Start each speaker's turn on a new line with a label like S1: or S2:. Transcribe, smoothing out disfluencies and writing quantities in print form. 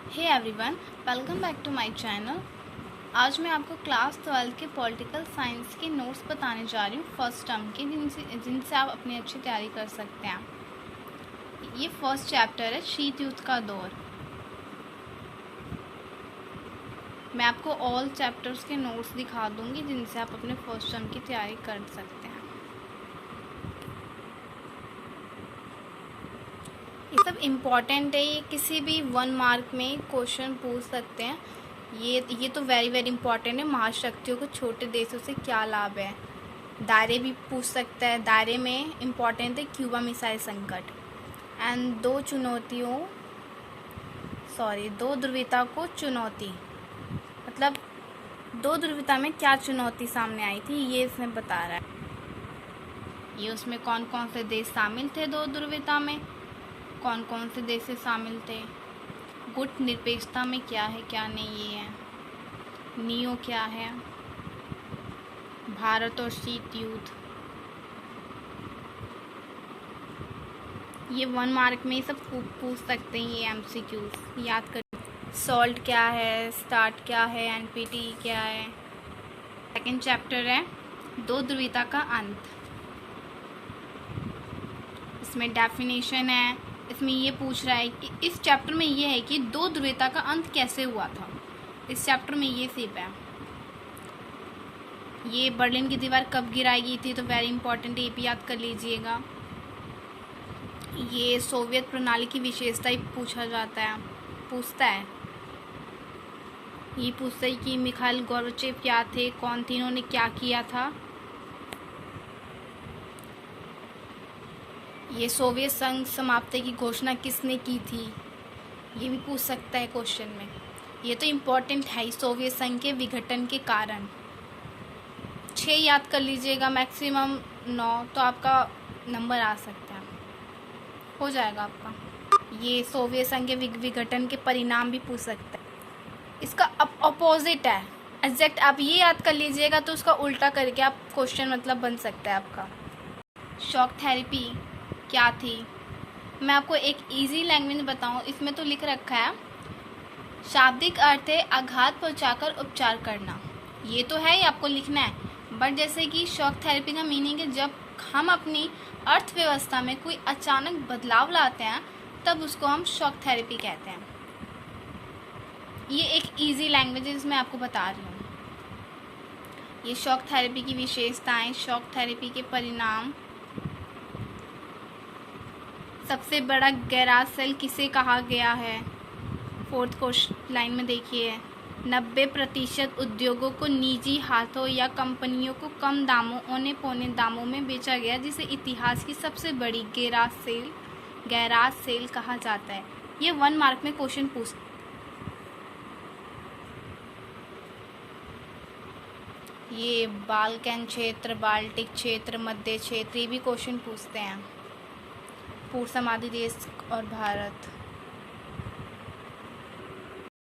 S1: Hey everyone, welcome back to my channel. आज मैं आपको क्लास 12 के पॉलिटिकल साइंस के नोट्स बताने जा रही हूँ फर्स्ट टर्म के, जिनसे आप अपनी अच्छी तैयारी कर सकते हैं। ये फर्स्ट चैप्टर है शीत युद्ध का दौर। मैं आपको ऑल चैप्टर्स के नोट्स दिखा दूँगी जिनसे आप अपने फर्स्ट टर्म की तैयारी कर सकते हैं। ये सब इम्पॉर्टेंट है, ये किसी भी 1 मार्क में क्वेश्चन पूछ सकते हैं। ये तो वेरी वेरी इंपॉर्टेंट है। महाशक्तियों को छोटे देशों से क्या लाभ है। दायरे भी पूछ सकता है। दायरे में इम्पॉर्टेंट है क्यूबा मिसाइल संकट एंड दो ध्रुवीयता को चुनौती, मतलब दो ध्रुवीयता में क्या चुनौती सामने आई थी, ये इसमें बता रहा है। ये उसमें कौन कौन से देश शामिल थे दो ध्रुवीयता में, कौन कौन से देश शामिल थे, गुट निरपेक्षता में क्या है क्या नहीं, ये है नियो क्या है, भारत और शीत युद्ध। ये 1 मार्क में सब पूछ सकते हैं। ये MCQs याद कर। सॉल्ट क्या है, स्टार्ट क्या है, NPT क्या है। सेकंड चैप्टर है दो ध्रुवीयता का अंत। इसमें डेफिनेशन है। इसमें ये पूछ रहा है कि इस चैप्टर में ये है कि दो ध्रुवीयता का अंत कैसे हुआ था। इस चैप्टर में ये सिर्फ है। ये बर्लिन की दीवार कब गिराई गई थी, तो वेरी इंपॉर्टेंट, ये भी याद कर लीजिएगा। ये सोवियत प्रणाली की विशेषता ही पूछता है। ये पूछता है कि मिखाइल गोर्बाचेव क्या थे, कौन थे, इन्होंने क्या किया था। ये सोवियत संघ समाप्ति की घोषणा किसने की थी, ये भी पूछ सकता है क्वेश्चन में। ये तो इम्पोर्टेंट है ही, सोवियत संघ के विघटन के कारण। 6 याद कर लीजिएगा, मैक्सिमम 9 तो आपका नंबर आ सकता है, हो जाएगा आपका। ये सोवियत संघ के विघटन के परिणाम भी पूछ सकता है। इसका अपोजिट है एग्जैक्ट, आप ये याद कर लीजिएगा तो उसका उल्टा करके आप क्वेश्चन मतलब बन सकता है आपका। शॉक थेरेपी क्या थी, मैं आपको एक इजी लैंग्वेज बताऊं। इसमें तो लिख रखा है शाब्दिक अर्थ है आघात पहुंचाकर उपचार करना, ये तो है ही, आपको लिखना है। बट जैसे कि शॉक थेरेपी का मीनिंग है जब हम अपनी अर्थव्यवस्था में कोई अचानक बदलाव लाते हैं, तब उसको हम शॉक थेरेपी कहते हैं। ये एक इजी लैंग्वेज है जिसमें आपको बता रही हूँ। ये शॉक थेरेपी की विशेषताएं, शॉक थेरेपी के परिणाम। सबसे बड़ा गैराज सेल किसे कहा गया है, 4th क्वेश्चन लाइन में देखिए। 90% उद्योगों को निजी हाथों या कंपनियों को कम दामों, औने पौने दामों में बेचा गया, जिसे इतिहास की सबसे बड़ी गैराज सेल कहा जाता है। ये 1 मार्क में क्वेश्चन पूछता है। ये बाल्कन क्षेत्र, बाल्टिक क्षेत्र, मध्य क्षेत्र, ये भी क्वेश्चन पूछते हैं। पूर्व समाधि देश और भारत।